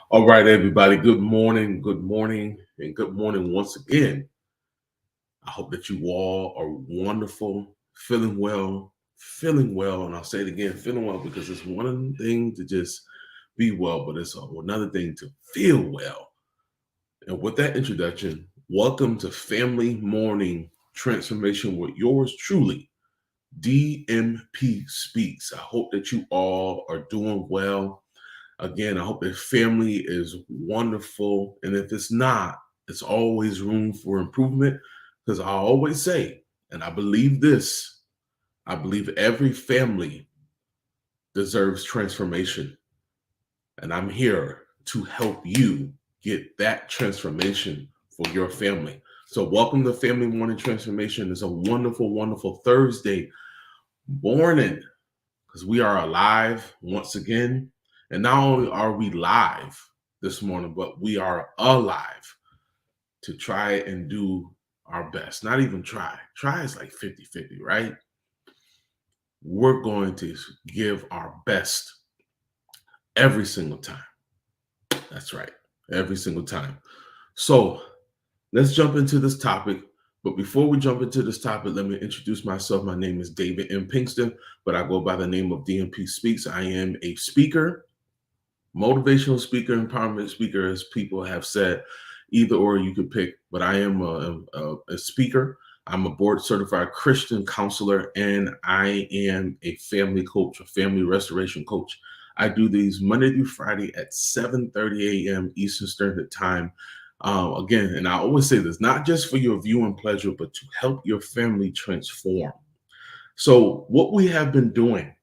All right, everybody. good morning, and good morning once again. I hope that you all are wonderful, feeling well. And I'll say it again, feeling well, because it's one thing to just be well, but it's another thing to feel well. And with that introduction, welcome to Family Morning Transformation with yours truly, DMP Speaks. I hope that you all are doing well. Again, I hope that family is wonderful. And if it's not, it's always room for improvement. Because I always say, and I believe this, I believe every family deserves transformation. And I'm here to help you get that transformation for your family. So, welcome to Family Morning Transformation. It's a wonderful, wonderful Thursday morning, because we are alive once again. And not only are we live this morning, but we are alive to try and do our best. Not even try. Try is like 50-50, right? We're going to give our best every single time. That's right. Every single time. So let's jump into this topic. But before we jump into this topic, let me introduce myself. My name is David M. Pinkston, but I go by the name of DMP Speaks. I am a speaker, motivational speaker, empowerment speaker, as people have said. Either or you could pick, but I am a speaker. I'm a board certified Christian counselor, and I am a family coach, a family restoration coach. I do these Monday through Friday at 7:30 a.m. Eastern Standard Time. Again, and I always say this, not just for your viewing pleasure, but to help your family transform. So what we have been doing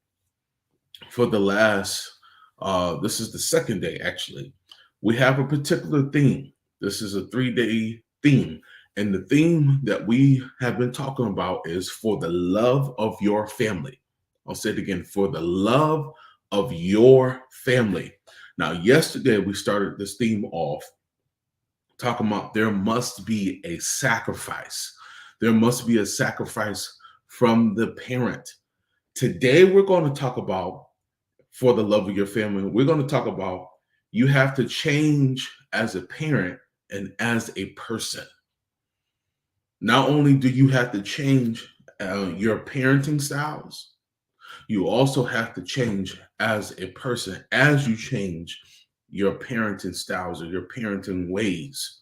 for the last, this is the second day actually, we have a particular theme. This is a 3-day theme. And the theme that we have been talking about is for the love of your family. I'll say it again, for the love of your family. Now, yesterday we started this theme off talking about there must be a sacrifice. There must be a sacrifice from the parent. Today we're going to talk about for the love of your family. We're going to talk about you have to change as a parent and as a person. Not only do you have to change your parenting styles, you also have to change as a person as you change your parenting styles or your parenting ways,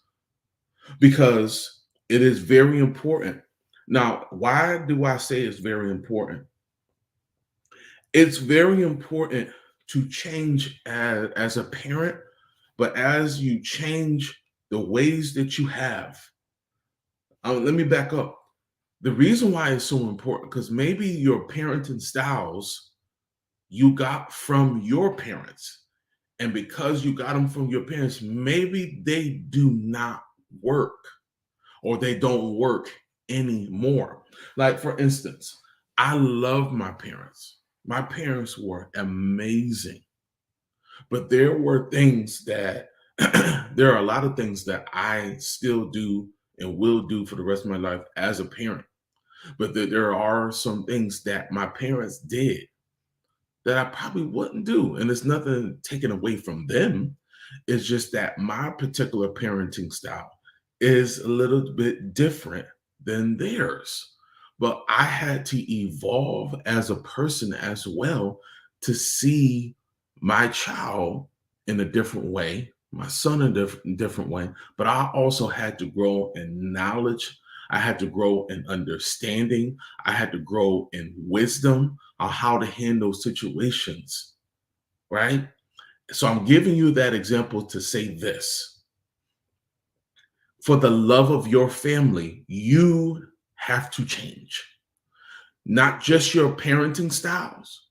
because it is very important. Now, why do I say it's very important? It's very important to change as a parent, but as you change the ways that you have, let me back up. The reason why it's so important, because maybe your parenting styles you got from your parents. And because you got them from your parents, maybe they do not work or they don't work anymore. Like, for instance, I love my parents. My parents were amazing. But there were things that, there are a lot of things that I still do and will do for the rest of my life as a parent. But there are some things that my parents did that I probably wouldn't do. And it's nothing taken away from them. It's just that my particular parenting style is a little bit different than theirs. But I had to evolve as a person as well to see my child in a different way, my son in a different way. But I also had to grow in knowledge. I had to grow in understanding. I had to grow in wisdom on how to handle situations, right? So I'm giving you that example to say this. For the love of your family, you have to change. Not just your parenting styles,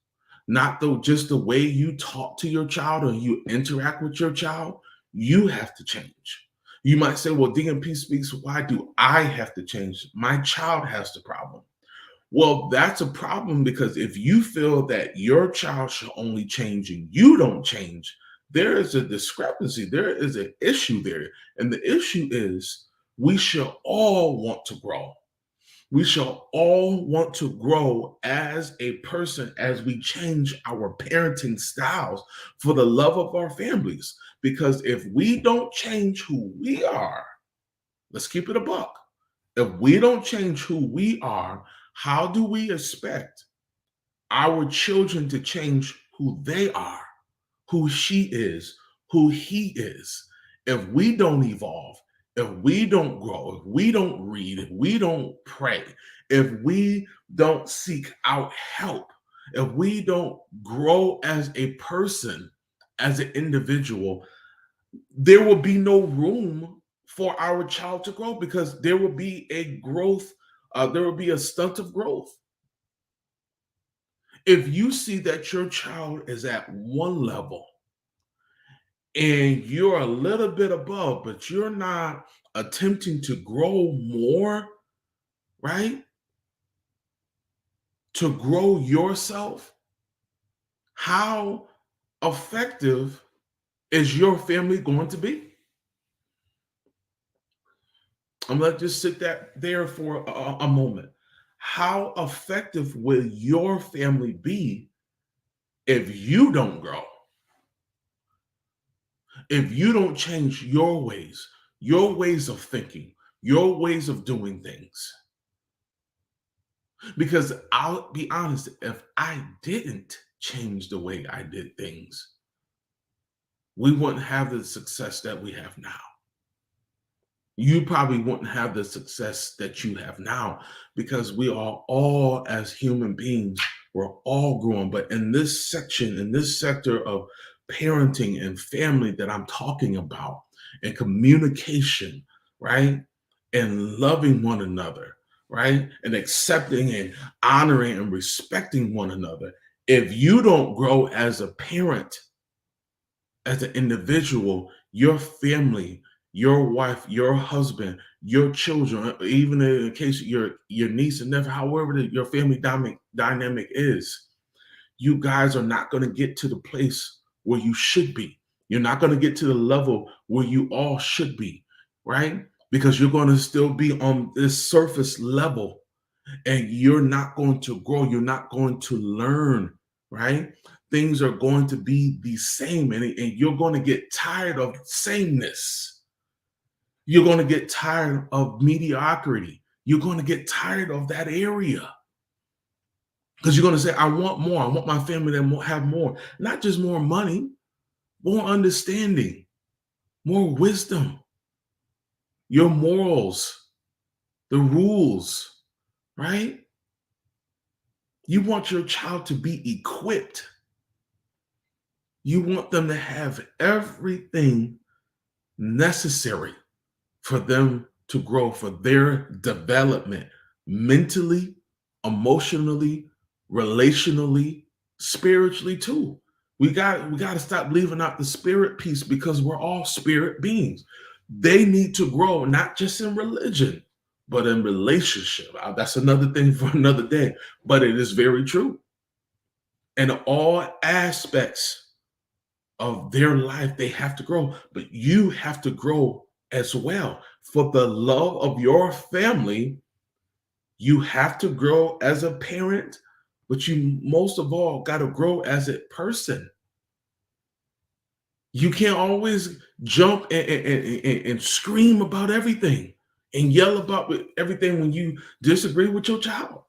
not just the way you talk to your child or you interact with your child. You have to change. You might say, well, DMP Speaks, why do I have to change? My child has the problem. Well, that's a problem, because if you feel that your child should only change and you don't change, there is a discrepancy. There is an issue there. And the issue is we should all want to grow. We shall all want to grow as a person as we change our parenting styles for the love of our families. Because if we don't change who we are, let's keep it a buck. If we don't change who we are, how do we expect our children to change who they are, who she is, who he is? If we don't evolve, if we don't grow, if we don't read, if we don't pray, if we don't seek out help, if we don't grow as a person, as an individual, there will be no room for our child to grow, because there will be a growth, there will be a stunt of growth. If you see that your child is at one level and you're a little bit above, but you're not attempting to grow more, right? To grow yourself, how effective is your family going to be? I'm gonna just sit there for a moment. How effective will your family be if you don't grow? If you don't change your ways of thinking, your ways of doing things? Because I'll be honest, if I didn't change the way I did things, we wouldn't have the success that we have now. You probably wouldn't have the success that you have now, because we are all, as human beings, we're all growing. But in this section, in this sector of parenting and family that I'm talking about, and communication, right? And loving one another, right? And accepting and honoring and respecting one another. If you don't grow as a parent, as an individual, your family, your wife, your husband, your children, even in the case of your niece and nephew, however your family dynamic is, you guys are not going to get to the place where you should be. You're not going to get to the level where you all should be, right? Because you're going to still be on this surface level, and you're not going to grow. You're not going to learn, right? Things are going to be the same, and you're going to get tired of sameness. You're going to get tired of mediocrity. You're going to get tired of that area, because you're going to say, I want more. I want my family to have more. Not just more money, more understanding, more wisdom, your morals, the rules, right? You want your child to be equipped. You want them to have everything necessary for them to grow, for their development, mentally, emotionally, relationally, spiritually too. We got to stop leaving out the spirit piece, because we're all spirit beings. They need to grow, not just in religion, but in relationship. That's another thing for another day, but it is very true. In all aspects of their life, they have to grow, but you have to grow as well. For the love of your family, you have to grow as a parent, but you most of all got to grow as a person. You can't always jump and scream about everything and yell about everything when you disagree with your child.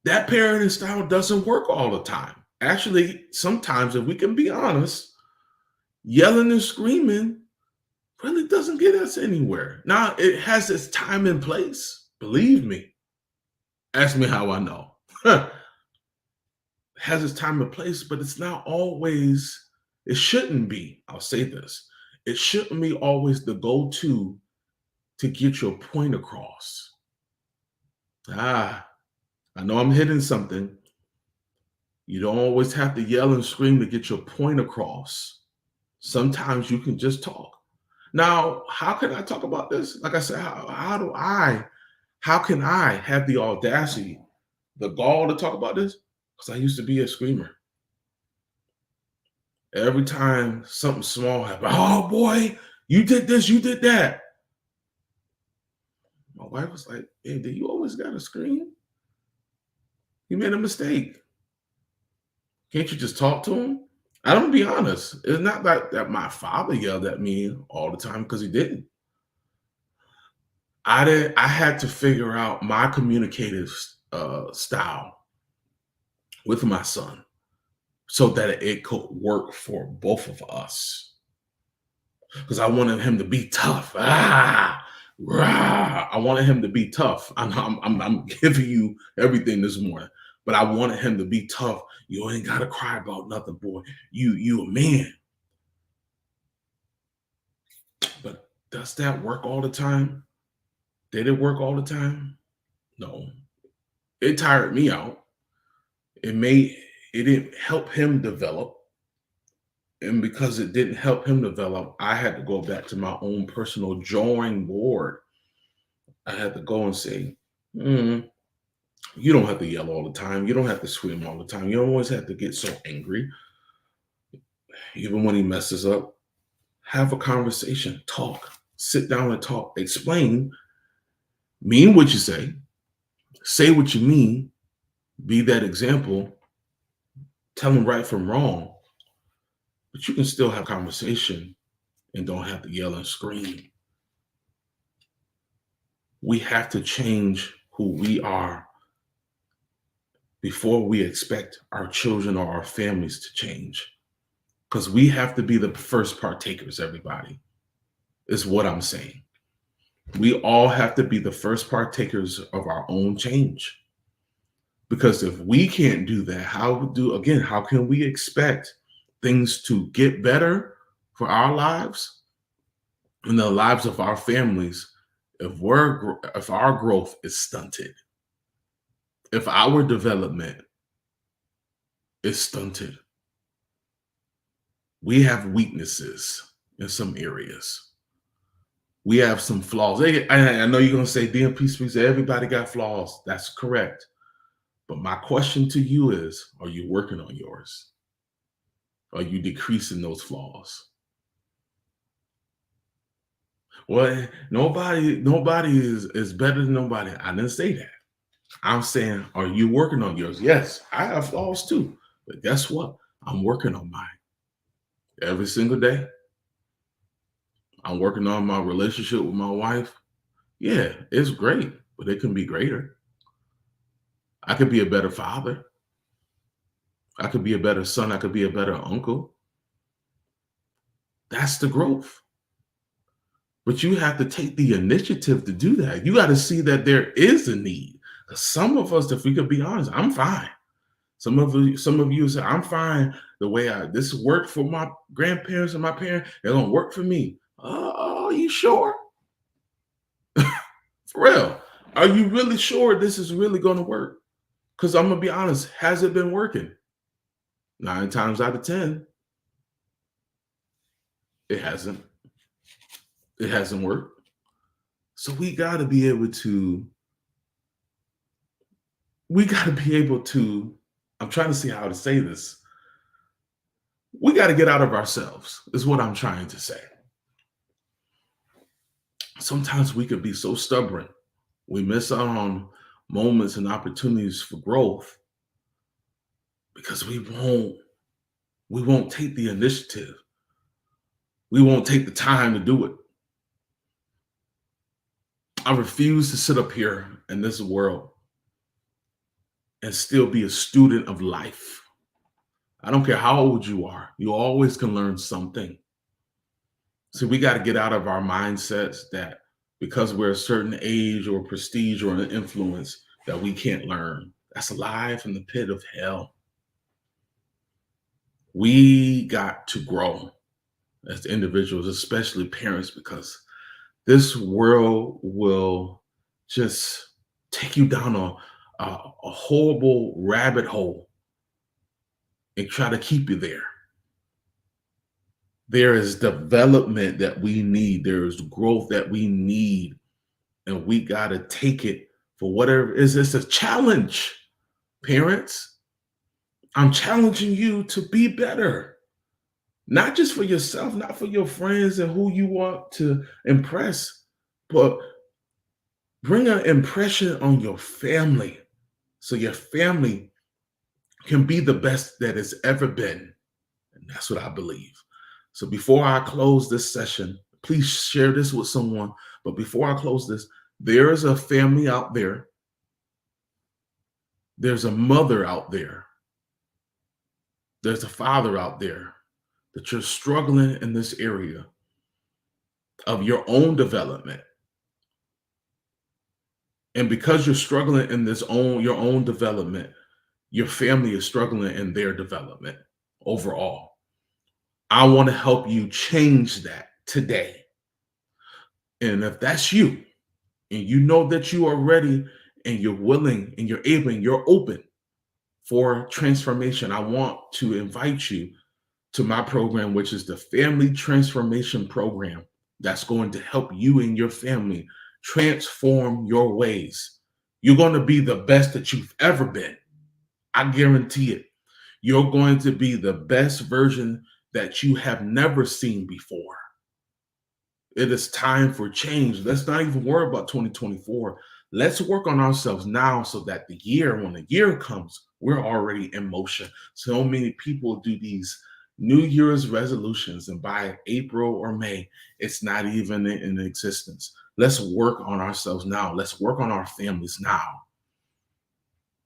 That parenting style doesn't work all the time. Actually, sometimes, if we can be honest, yelling and screaming really doesn't get us anywhere. Now, it has its time and place. Believe me. Ask me how I know. It has its time and place, but it's not always, it shouldn't be. I'll say this. It shouldn't be always the go-to to get your point across. I know I'm hitting something. You don't always have to yell and scream to get your point across. Sometimes you can just talk. Now, how can I talk about this? Like I said, how can I have the audacity, the gall to talk about this? Because I used to be a screamer. Every time something small happened, oh boy, you did this, you did that. My wife was like, hey, do you always got to scream? You made a mistake. Can't you just talk to him? I'm gonna be honest. It's not like that my father yelled at me all the time because he didn't. I had to figure out my communicative style with my son so that it could work for both of us. Because I wanted him to be tough. Rah. I wanted him to be tough. I'm giving you everything this morning, but I wanted him to be tough. You ain't gotta cry about nothing, boy. You a man. But does that work all the time? Did it work all the time? No. It tired me out. It didn't help him develop. And because it didn't help him develop, I had to go back to my own personal drawing board. I had to go and say, you don't have to yell all the time. You don't have to scream all the time. You don't always have to get so angry. Even when he messes up, have a conversation, talk, sit down and talk, explain, mean what you say what you mean, be that example, tell him right from wrong, but you can still have conversation and don't have to yell and scream. We have to change who we are before we expect our children or our families to change. Because we have to be the first partakers, everybody, is what I'm saying. We all have to be the first partakers of our own change. Because if we can't do that, how can we expect things to get better for our lives and the lives of our families if our growth is stunted, if our development is stunted? We have weaknesses in some areas. We have some flaws. I know you're going to say DMPSpeaks, everybody got flaws. That's correct. But my question to you is, are you working on yours? Are you decreasing those flaws? Well, nobody is better than nobody. I didn't say that. I'm saying, are you working on yours? Yes, I have flaws too. But guess what? I'm working on mine every single day. I'm working on my relationship with my wife. Yeah, it's great, but it can be greater. I could be a better father. I could be a better son. I could be a better uncle. That's the growth. But you have to take the initiative to do that. You got to see that there is a need. Some of us, if we could be honest, I'm fine. Some of you say, I'm fine the way this worked for my grandparents and my parents. It's gonna work for me. Oh, you sure? For real? Are you really sure this is really gonna work? Because I'm gonna be honest, has it been working? 9 times out of 10, it hasn't. It hasn't worked. So we gotta be able to. I'm trying to see how to say this. We got to get out of ourselves, is what I'm trying to say. Sometimes we could be so stubborn. We miss out on moments and opportunities for growth because we won't take the initiative. We won't take the time to do it. I refuse to sit up here in this world and still be a student of life. I don't care how old you are. You always can learn something. See, we got to get out of our mindsets that because we're a certain age or prestige or an influence that we can't learn. That's a lie from the pit of hell. We got to grow as individuals, especially parents, because this world will just take you down a horrible rabbit hole and try to keep you there. There is development that we need. There is growth that we need. And we got to take it for whatever it is. It's a challenge, parents. I'm challenging you to be better. Not just for yourself, not for your friends and who you want to impress, but Bring an impression on your family so your family can be the best that it's ever been. And that's what I believe. So before I close this session, please share this with someone. But before I close this, there is a family out there. There's a mother out there. There's a father out there that you're struggling in this area of your own development. And because you're struggling in your own development, your family is struggling in their development overall. I want to help you change that today. And if that's you, and you know that you are ready and you're willing and you're able and you're open for transformation, I want to invite you to my program, which is the Family Transformation Program, that's going to help you and your family transform your ways. You're going to be the best that you've ever been. I guarantee it. You're going to be the best version that you have never seen before. It is time for change. Let's not even worry about 2024. Let's work on ourselves now so that when the year comes, we're already in motion. So many people do these New Year's resolutions, and by April or May, it's not even in existence. Let's work on ourselves now. Let's work on our families now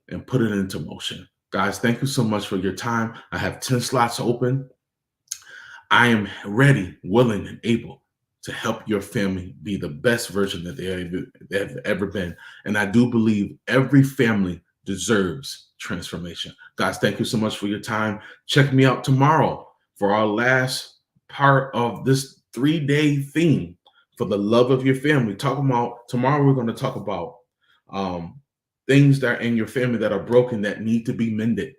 and put it into motion. Guys, thank you so much for your time. I have 10 slots open. I am ready, willing, and able to help your family be the best version that they have ever been. And I do believe every family deserves transformation. Guys, thank you so much for your time. Check me out tomorrow for our last part of this 3-day theme for the love of your family. Tomorrow, we're going to talk about things that are in your family that are broken that need to be mended.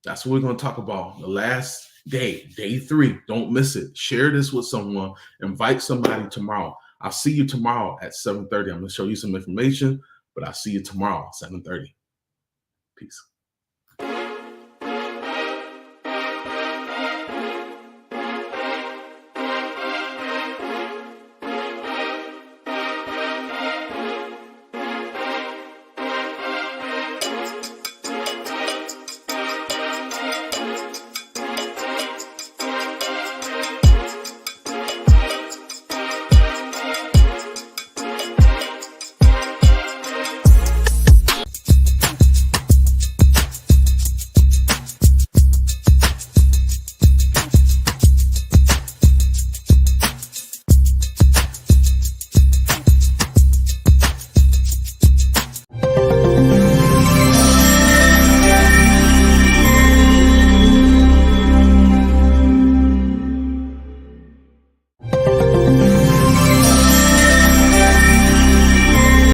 That's what we're going to talk about the last day 3. Don't miss it. Share this with someone. Invite somebody tomorrow. I'll see you tomorrow at 7:30. I'm going to show you some information, but I'll see you tomorrow at 7:30. Peace.